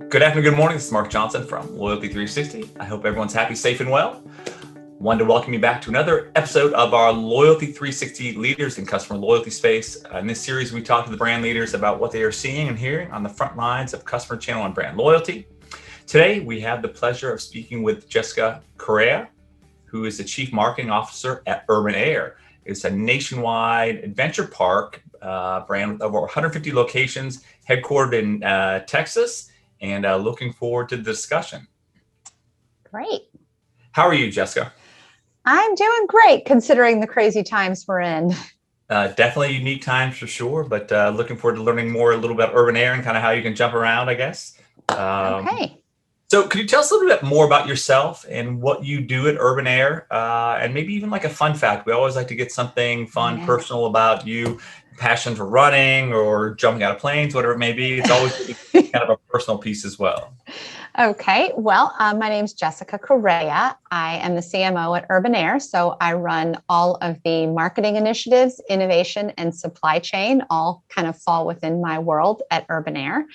Good afternoon, good morning. This is Mark Johnson from Loyalty 360. I hope everyone's happy, safe, and well. Wanted to welcome you back to another episode of our Loyalty 360 Leaders in Customer Loyalty Space. In this series, we talk to the brand leaders about what they are seeing and hearing on the front lines of customer channel and brand loyalty. Today, we have the pleasure of speaking with Jessica Correa, who is the Chief Marketing Officer at Urban Air. It's a nationwide adventure park brand with over 150 locations, headquartered in Texas. And looking forward to the discussion. Great. How are you, Jessica? I'm doing great considering the crazy times we're in. Definitely unique times for sure, but looking forward to learning more a little about Urban Air and kind of how you can jump around, I guess. Okay. So could you tell us a little bit more about yourself and what you do at Urban Air? And maybe even like a fun fact. We always like to get something fun, personal about you, passion for running or jumping out of planes, whatever it may be. It's always kind of a personal piece as well. Okay. Well, my name's Jessica Correa. I am the CMO at Urban Air. So I run all of the marketing initiatives, innovation, and supply chain, all kind of fall within my world at Urban Air.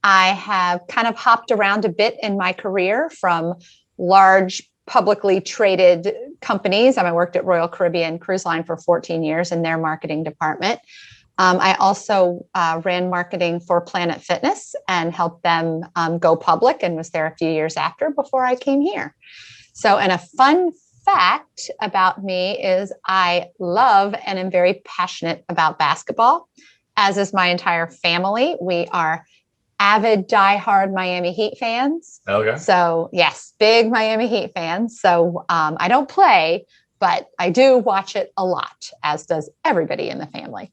I have kind of hopped around a bit in my career from large publicly traded companies. I worked at Royal Caribbean Cruise Line for 14 years in their marketing department. I also ran marketing for Planet Fitness and helped them go public and was there a few years after before I came here. So, and a fun fact about me is I love and am very passionate about basketball, as is my entire family. We are avid, diehard Miami Heat fans. Okay. So yes, big Miami Heat fans. So I don't play, but I do watch it a lot, as does everybody in the family.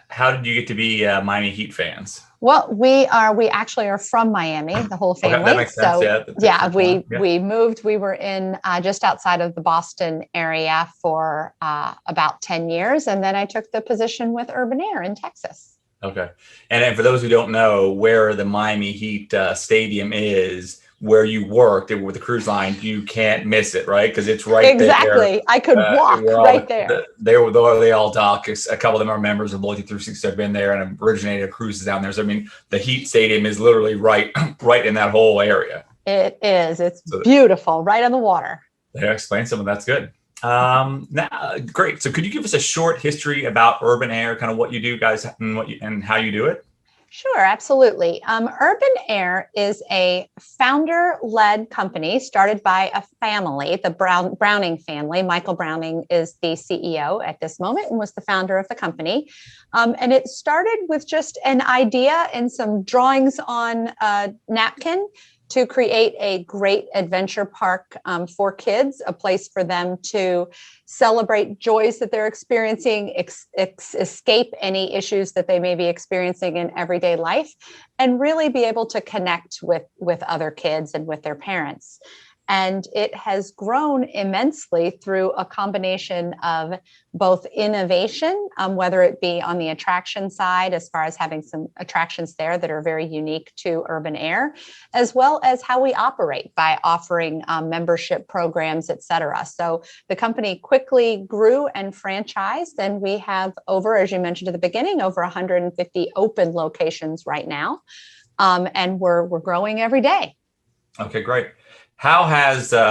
How did you get to be Miami Heat fans? Well, we actually are from Miami, the whole family. Okay, that makes sense. So we moved. We were in just outside of the Boston area for about 10 years. And then I took the position with Urban Air in Texas. Okay. And for those who don't know where the Miami Heat stadium is, where you worked with the cruise line, you can't miss it, right? Because it's right there. Exactly. I could walk right there. They all dock. A couple of them are members of Loyalty 360. I've been there and originated cruises down there. So, I mean, the Heat stadium is literally right in that whole area. It is. It's beautiful, right on the water. Yeah, explain some of that's good. Now, great. So could you give us a short history about Urban Air, kind of what you do, guys, and how you do it? Sure, absolutely. Urban Air is a founder-led company started by a family, the Browning family. Michael Browning is the CEO at this moment and was the founder of the company. And it started with just an idea and some drawings on a napkin to create a great adventure park for kids, a place for them to celebrate joys that they're experiencing, escape any issues that they may be experiencing in everyday life, and really be able to connect with other kids and with their parents. And it has grown immensely through a combination of both innovation, whether it be on the attraction side, as far as having some attractions there that are very unique to Urban Air, as well as how we operate by offering membership programs, et cetera. So the company quickly grew and franchised, and we have as you mentioned at the beginning, over 150 open locations right now. And we're growing every day. Okay, great. How has kind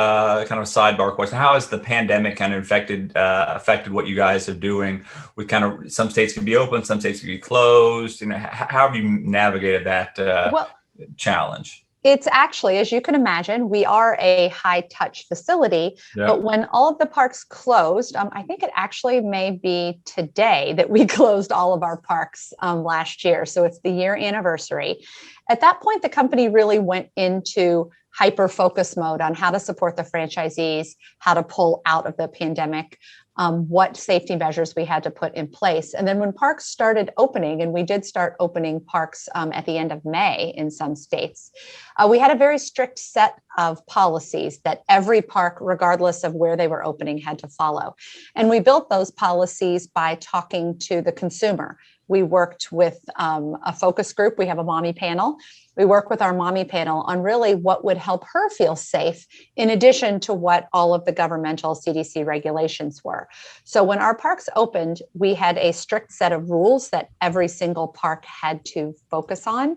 of a sidebar question? How has the pandemic kind of affected what you guys are doing? With kind of some states can be open, some states can be closed. You know, how have you navigated that challenge? It's actually, as you can imagine, we are a high touch facility, but when all of the parks closed, I think it actually may be today that we closed all of our parks last year. So it's the year anniversary. At that point, the company really went into hyper focus mode on how to support the franchisees, how to pull out of the pandemic, what safety measures we had to put in place. And then when parks started opening, and we did start opening parks at the end of May in some states, we had a very strict set of policies that every park, regardless of where they were opening, had to follow. And we built those policies by talking to the consumer. we worked with a focus group. We have a mommy panel. We work with our mommy panel on really what would help her feel safe, in addition to what all of the governmental CDC regulations were. So when our parks opened, we had a strict set of rules that every single park had to focus on.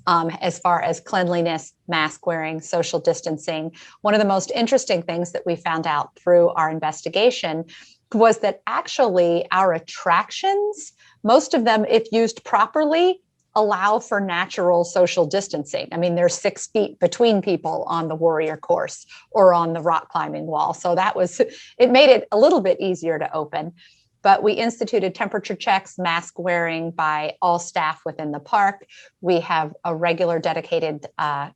As far as cleanliness, mask wearing, social distancing. One of the most interesting things that we found out through our investigation was that actually our attractions, most of them, if used properly, allow for natural social distancing. I mean, there's 6 feet between people on the warrior course or on the rock climbing wall. So it made it a little bit easier to open. But we instituted temperature checks, mask wearing by all staff within the park. We have a regular dedicated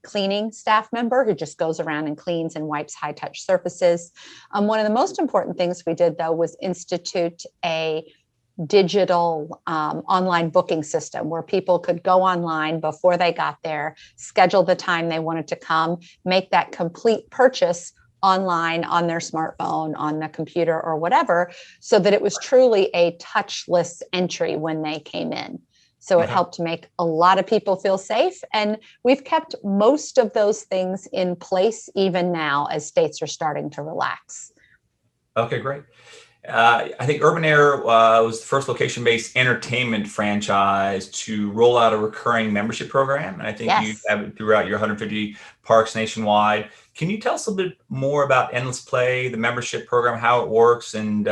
cleaning staff member who just goes around and cleans and wipes high touch surfaces. One of the most important things we did, though, was institute a digital online booking system where people could go online before they got there, schedule the time they wanted to come, make that complete purchase online on their smartphone, on the computer or whatever, so that it was truly a touchless entry when they came in. So it helped make a lot of people feel safe. And we've kept most of those things in place even now as states are starting to relax. Okay, great. I think Urban Air was the first location-based entertainment franchise to roll out a recurring membership program. And I think you have it throughout your 150 parks nationwide. Can you tell us a little bit more about Endless Play, the membership program, how it works, and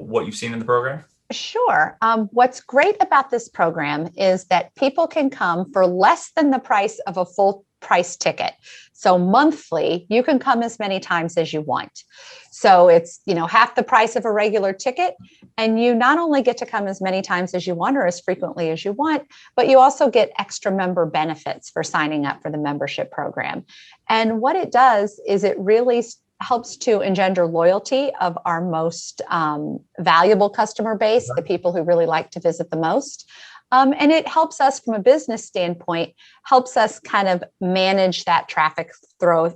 what you've seen in the program? Sure. What's great about this program is that people can come for less than the price of a full price ticket. So monthly, you can come as many times as you want. So it's, half the price of a regular ticket. And you not only get to come as many times as you want or as frequently as you want, but you also get extra member benefits for signing up for the membership program. And what it does is it really helps to engender loyalty of our most valuable customer base, the people who really like to visit the most. And it helps us from a business standpoint, helps us kind of manage that traffic flow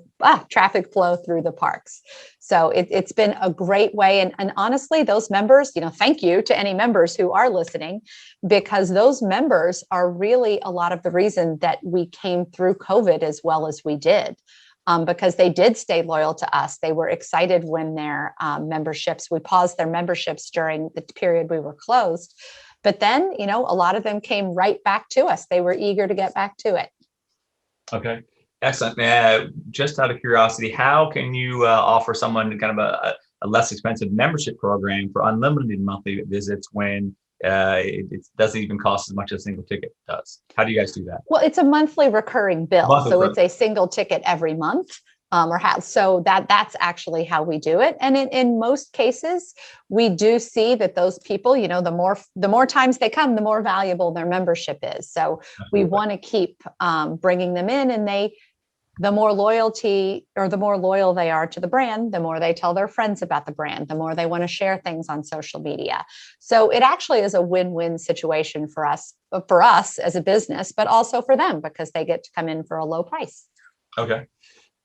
through the parks. So it's been a great way. And honestly, those members, thank you to any members who are listening, because those members are really a lot of the reason that we came through COVID as well as we did. Because they did stay loyal to us. They were excited when their we paused their memberships during the period we were closed. But then, a lot of them came right back to us. They were eager to get back to it. Okay, excellent. Just out of curiosity, how can you offer someone kind of a less expensive membership program for unlimited monthly visits when it doesn't even cost as much as a single ticket does? How do you guys do that? Well, it's a monthly recurring bill. It's a single ticket every month. So that's actually how we do it. And in most cases, we do see that those people, the more times they come, the more valuable their membership is. So we want to keep bringing them in, and the more loyalty or the more loyal they are to the brand, the more they tell their friends about the brand, the more they want to share things on social media. So it actually is a win-win situation for us as a business, but also for them because they get to come in for a low price. Okay.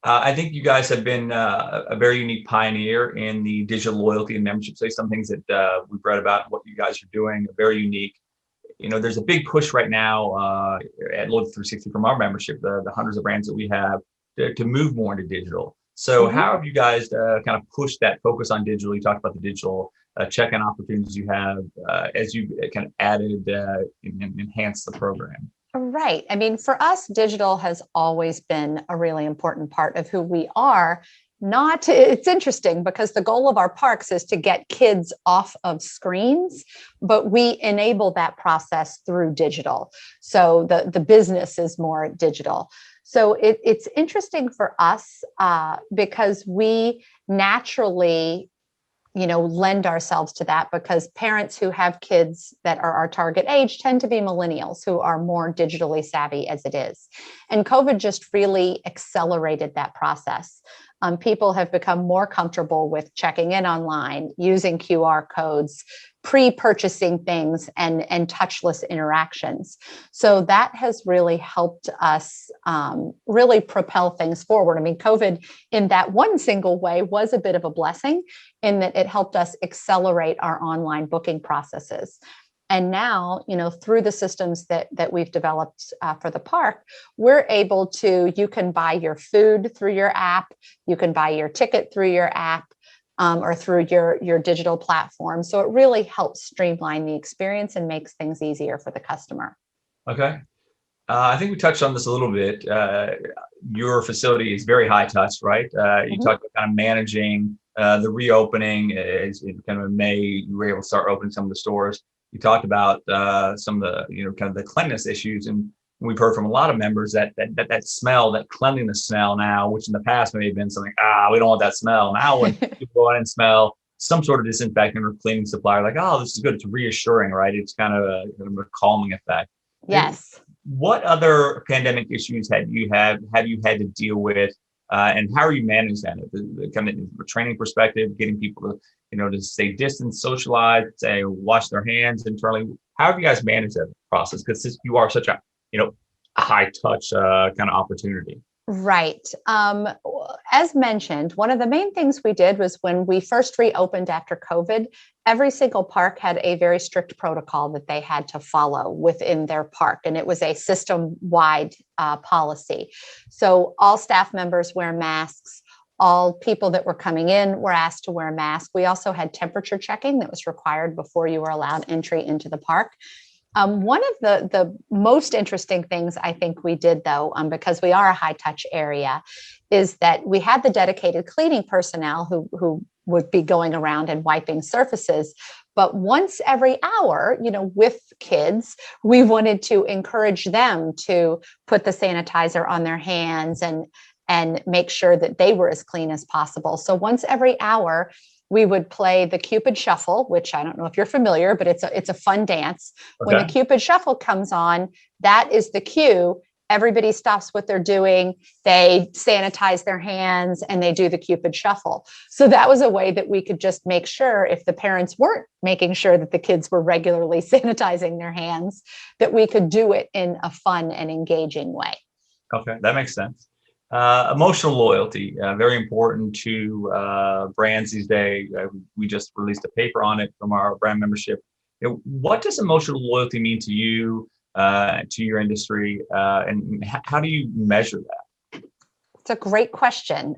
I think you guys have been a very unique pioneer in the digital loyalty and membership space. Some things that we've read about what you guys are doing are very unique. There's a big push right now at Loyalty 360 from our membership, the hundreds of brands that we have, to move more into digital. So how have you guys kind of pushed that focus on digital? You talked about the digital check-in opportunities you have as you kind of added and enhanced the program. Right. I mean, for us, digital has always been a really important part of who we are. It's interesting because the goal of our parks is to get kids off of screens, but we enable that process through digital. So the business is more digital. So it's interesting for us because we naturally lend ourselves to that because parents who have kids that are our target age tend to be millennials who are more digitally savvy as it is. And COVID just really accelerated that process. People have become more comfortable with checking in online, using QR codes, pre-purchasing things and touchless interactions. So that has really helped us really propel things forward. I mean, COVID in that one single way was a bit of a blessing in that it helped us accelerate our online booking processes. And now, through the systems that we've developed for the park, we're able to, you can buy your food through your app, you can buy your ticket through your app, or through your digital platform. So it really helps streamline the experience and makes things easier for the customer. Okay. I think we touched on this a little bit. Your facility is very high touch, right? You talked about kind of managing the reopening. In kind of May, you were able to start opening some of the stores. You talked about some of the, kind of the cleanliness issues, and we've heard from a lot of members that smell, that cleanliness smell now, which in the past may have been something, we don't want that smell. Now when you go in and smell some sort of disinfectant or cleaning supplier, like, oh, this is good. It's reassuring, right? It's kind of a calming effect. Yes. What other pandemic issues have you had to deal with, and how are you managing that? The kind of training perspective, getting people to to stay distant, socialize, say wash their hands internally. How have you guys managed that process? Because you are such a high touch kind of opportunity. Right. As mentioned, one of the main things we did was when we first reopened after COVID, every single park had a very strict protocol that they had to follow within their park. And it was a system-wide policy. So all staff members wear masks. All people that were coming in were asked to wear a mask. We also had temperature checking that was required before you were allowed entry into the park. One of the most interesting things I think we did, though, because we are a high touch area, is that we had the dedicated cleaning personnel who would be going around and wiping surfaces. But once every hour, with kids, we wanted to encourage them to put the sanitizer on their hands and make sure that they were as clean as possible. So once every hour, we would play the Cupid Shuffle, which I don't know if you're familiar, but it's a fun dance. Okay. When the Cupid Shuffle comes on, that is the cue. Everybody stops what they're doing. They sanitize their hands and they do the Cupid Shuffle. So that was a way that we could just make sure, if the parents weren't making sure that the kids were regularly sanitizing their hands, that we could do it in a fun and engaging way. Okay, that makes sense. Emotional loyalty, very important to brands these days. We just released a paper on it from our brand membership. What does emotional loyalty mean to you, to your industry, and how do you measure that? It's a great question.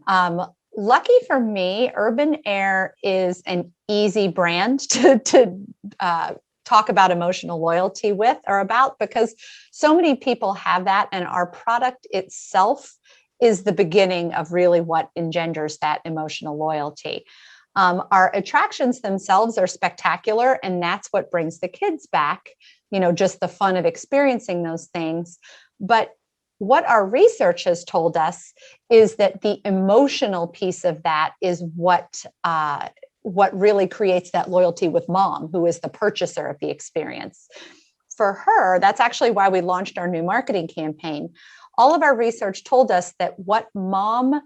Lucky for me, Urban Air is an easy brand to talk about emotional loyalty with or about, because so many people have that, and our product itself is the beginning of really what engenders that emotional loyalty. Our attractions themselves are spectacular, and that's what brings the kids back, just the fun of experiencing those things. But what our research has told us is that the emotional piece of that is what really creates that loyalty with mom, who is the purchaser of the experience. For her, that's actually why we launched our new marketing campaign. All of our research told us that what mom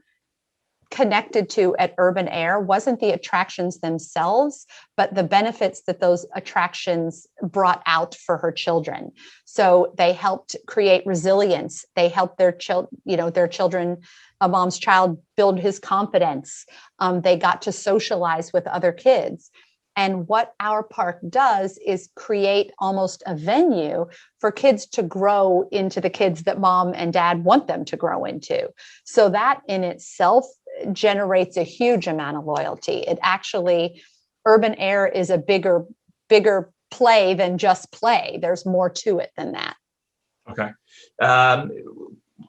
connected to at Urban Air wasn't the attractions themselves, but the benefits that those attractions brought out for her children. So they helped create resilience. They helped their children, a mom's child, build his confidence. They got to socialize with other kids. And what our park does is create almost a venue for kids to grow into the kids that mom and dad want them to grow into. So that in itself generates a huge amount of loyalty. It actually, Urban Air is a bigger play than just play. There's more to it than that. Okay. A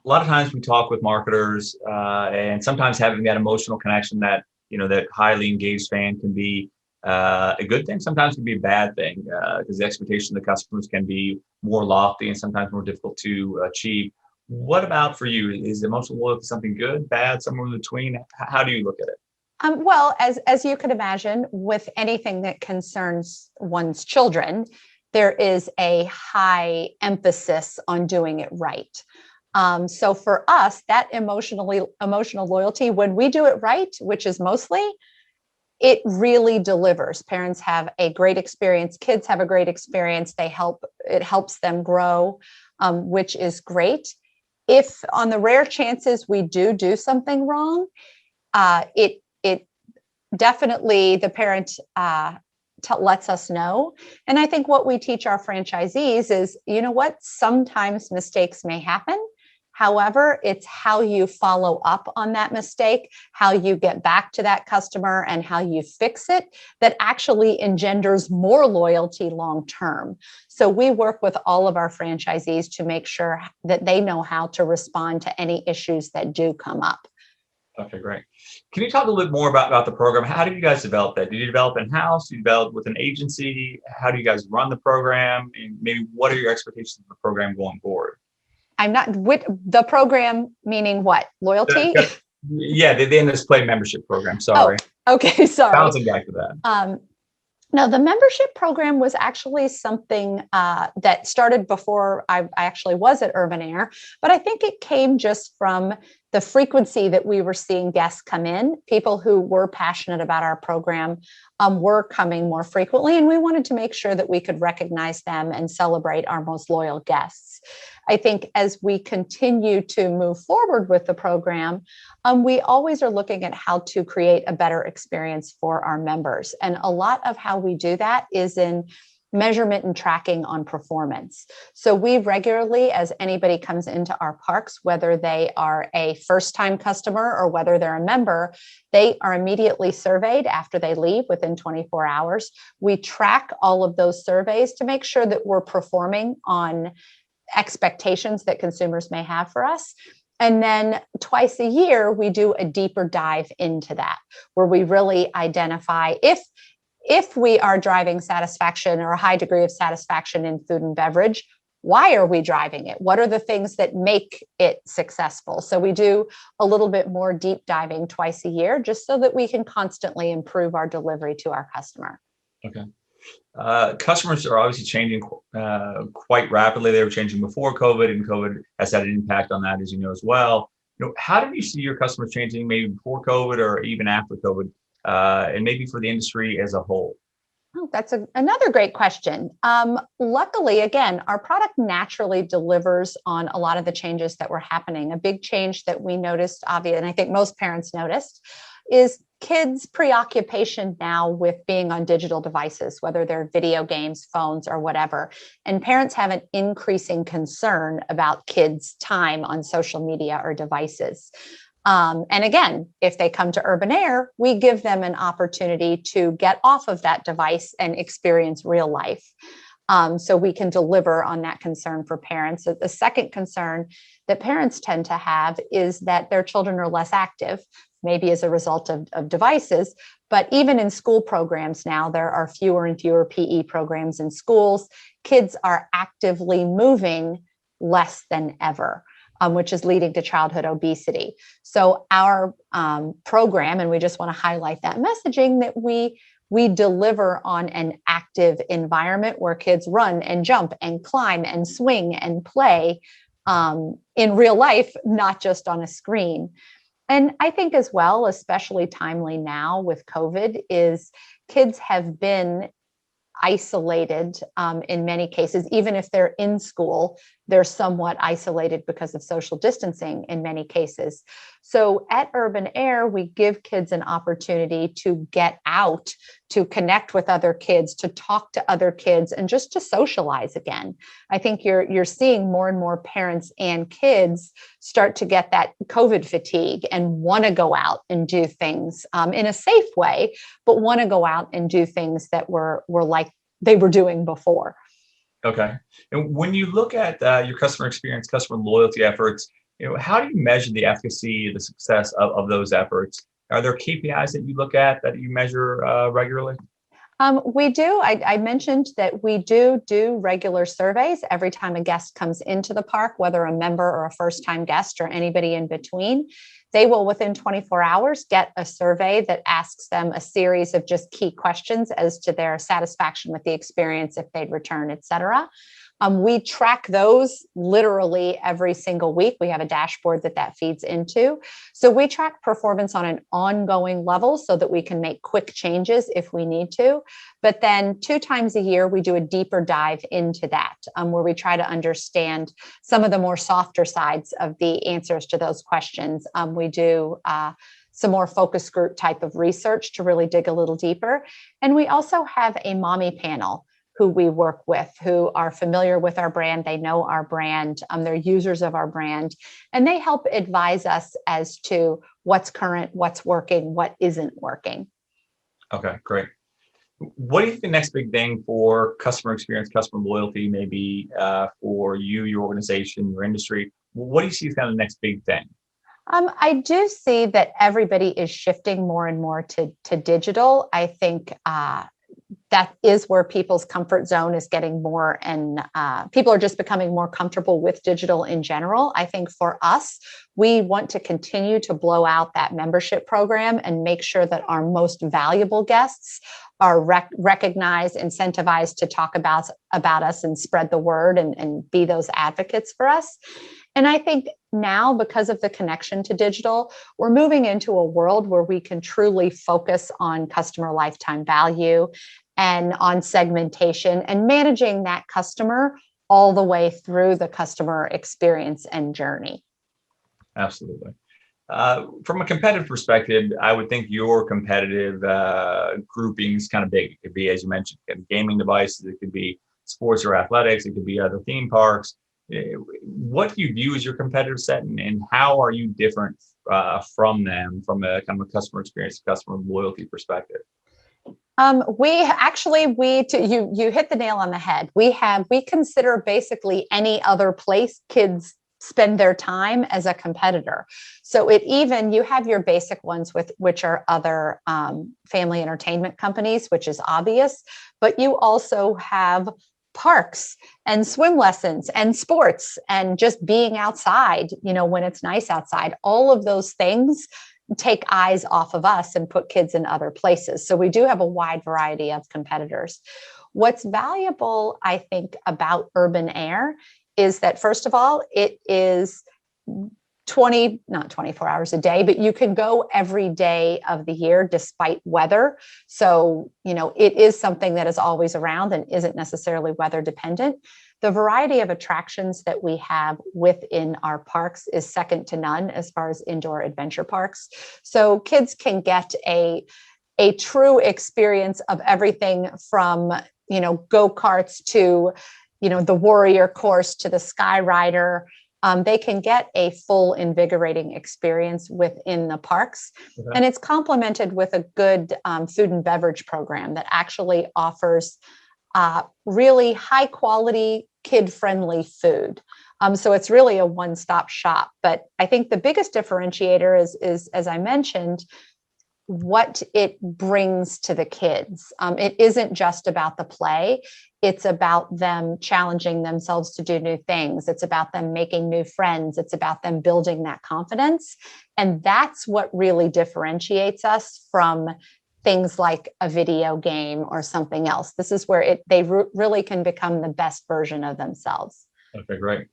lot of times we talk with marketers, and sometimes having that emotional connection, that that highly engaged fan, can be a good thing. Sometimes it can be a bad thing, because the expectations of the customers can be more lofty and sometimes more difficult to achieve. What about for you? Is emotional loyalty something good, bad, somewhere in between? How do you look at it? Well, as you could imagine, with anything that concerns one's children, there is a high emphasis on doing it right. So for us, that emotional loyalty, when we do it right, which is mostly, it really delivers. Parents have a great experience. Kids have a great experience. It helps them grow, which is great. If on the rare chances we do something wrong, it definitely, the parent lets us know. And I think what we teach our franchisees is, you know what, sometimes mistakes may happen. However, it's how you follow up on that mistake, how you get back to that customer, and how you fix it that actually engenders more loyalty long term. So we work with all of our franchisees to make sure that they know how to respond to any issues that do come up. Okay, great. Can you talk a little bit more about the program? How did you guys develop that? Did you develop in-house? Did you develop with an agency? How do you guys run the program? And maybe what are your expectations of the program going forward? I'm not with the program, meaning what? Loyalty? Yeah, the In This Play membership program. Sorry. Oh, okay. Sorry. Bouncing back to that. No, the membership program was actually something that started before I actually was at Urban Air, but I think it came just from the frequency that we were seeing guests come in. People who were passionate about our program were coming more frequently, and we wanted to make sure that we could recognize them and celebrate our most loyal guests. I think as we continue to move forward with the program, we always are looking at how to create a better experience for our members. And a lot of how we do that is in measurement and tracking on performance. So we regularly, as anybody comes into our parks, whether they are a first-time customer or whether they're a member, they are immediately surveyed after they leave within 24 hours. We track all of those surveys to make sure that we're performing on expectations that consumers may have for us. And then twice a year, we do a deeper dive into that, where we really identify if we are driving satisfaction or a high degree of satisfaction in food and beverage, why are we driving it? What are the things that make it successful? So we do a little bit more deep diving twice a year, just so that we can constantly improve our delivery to our customer. Okay. Customers are obviously changing quite rapidly. They were changing before COVID, and COVID has had an impact on that, as you know, as well. How did you see your customers changing maybe before COVID or even after COVID, and maybe for the industry as a whole? Oh, that's another great question. Luckily, again, our product naturally delivers on a lot of the changes that were happening. A big change that we noticed, obviously, and I think most parents noticed, is kids' preoccupation now with being on digital devices, whether they're video games, phones, or whatever. And parents have an increasing concern about kids' time on social media or devices. And again, if they come to Urban Air, we give them an opportunity to get off of that device and experience real life. So we can deliver on that concern for parents. The second concern that parents tend to have is that their children are less active, maybe as a result of devices. But even in school programs now, there are fewer and fewer PE programs in schools. Kids are actively moving less than ever, which is leading to childhood obesity. So our program, and we just want to highlight that messaging, that we deliver on an active environment where kids run and jump and climb and swing and play in real life, not just on a screen. And I think as well, especially timely now with COVID, is kids have been isolated in many cases. Even if they're in school, they're somewhat isolated because of social distancing in many cases. So at Urban Air, we give kids an opportunity to get out, to connect with other kids, to talk to other kids, and just to socialize again. I think you're seeing more and more parents and kids start to get that COVID fatigue and want to go out and do things in a safe way, but want to go out and do things that were like they were doing before. Okay. And when you look at your customer experience, customer loyalty efforts, how do you measure the efficacy, the success of those efforts? Are there KPIs that you look at that you measure regularly? We do. I mentioned that we do regular surveys every time a guest comes into the park, whether a member or a first-time guest or anybody in between. They will, within 24 hours, get a survey that asks them a series of just key questions as to their satisfaction with the experience, if they'd return, et cetera. We track those literally every single week. We have a dashboard that feeds into. So we track performance on an ongoing level so that we can make quick changes if we need to. But then 2 times a year, we do a deeper dive into that, where we try to understand some of the more softer sides of the answers to those questions. We do some more focus group type of research to really dig a little deeper. And we also have a mommy panel who we work with, who are familiar with our brand. They know our brand. They're users of our brand, and they help advise us as to what's current, what's working, what isn't working. Okay, great. What do you think the next big thing for customer experience, customer loyalty, maybe for you, your organization, your industry? What do you see as kind of the next big thing? I do see that everybody is shifting more and more to digital. I think that is where people's comfort zone is getting more, and people are just becoming more comfortable with digital in general. I think for us, we want to continue to blow out that membership program and make sure that our most valuable guests are recognized, incentivized to talk about us and spread the word and be those advocates for us. And I think now, because of the connection to digital, we're moving into a world where we can truly focus on customer lifetime value and on segmentation and managing that customer all the way through the customer experience and journey. Absolutely. From a competitive perspective, I would think your competitive grouping is kind of big. It could be, as you mentioned, gaming devices, it could be sports or athletics, it could be other theme parks. What do you view as your competitive set, and how are you different from them from a kind of a customer experience, customer loyalty perspective? You hit the nail on the head. We consider basically any other place kids spend their time as a competitor. So you have your basic ones which are other family entertainment companies, which is obvious, but you also have parks and swim lessons and sports and just being outside, when it's nice outside. All of those things take eyes off of us and put kids in other places. So we do have a wide variety of competitors. What's valuable, I think, about Urban Air is that, first of all, it is not 24 hours a day, but you can go every day of the year despite weather. So, it is something that is always around and isn't necessarily weather dependent. The variety of attractions that we have within our parks is second to none as far as indoor adventure parks. So kids can get a true experience of everything from, go-karts to, the warrior course to the sky rider. They can get a full invigorating experience within the parks. Okay. And it's complemented with a good food and beverage program that actually offers really high quality, kid-friendly food. So it's really a one-stop shop. But I think the biggest differentiator is, as I mentioned, what it brings to the kids. It isn't just about the play. It's about them challenging themselves to do new things. It's about them making new friends. It's about them building that confidence. And that's what really differentiates us from things like a video game or something else. This is where they really can become the best version of themselves. Okay, great.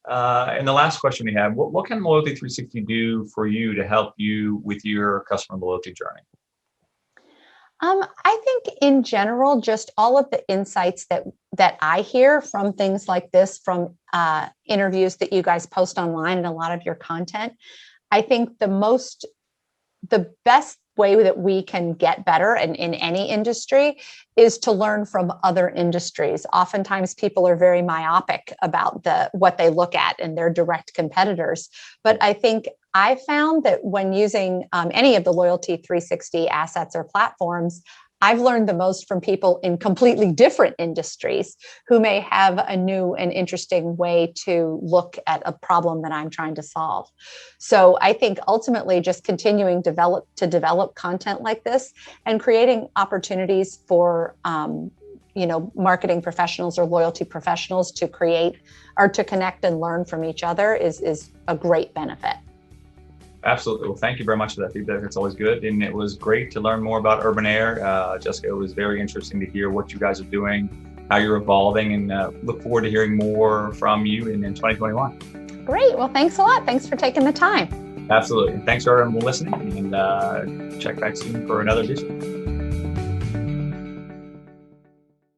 And the last question we have, what can Loyalty 360 do for you to help you with your customer loyalty journey? I think in general, just all of the insights that I hear from things like this, from interviews that you guys post online and a lot of your content, I think the best way that we can get better in any industry is to learn from other industries. Oftentimes people are very myopic about what they look at and their direct competitors. But I think I found that when using any of the Loyalty 360 assets or platforms, I've learned the most from people in completely different industries who may have a new and interesting way to look at a problem that I'm trying to solve. So I think ultimately just continuing to develop content like this and creating opportunities for marketing professionals or loyalty professionals to create or to connect and learn from each other is a great benefit. Absolutely. Well, thank you very much for that feedback. It's always good. And it was great to learn more about Urban Air. Jessica, it was very interesting to hear what you guys are doing, how you're evolving, and look forward to hearing more from you in 2021. Great. Well, thanks a lot. Thanks for taking the time. Absolutely. Thanks for everyone listening, and check back soon for another edition.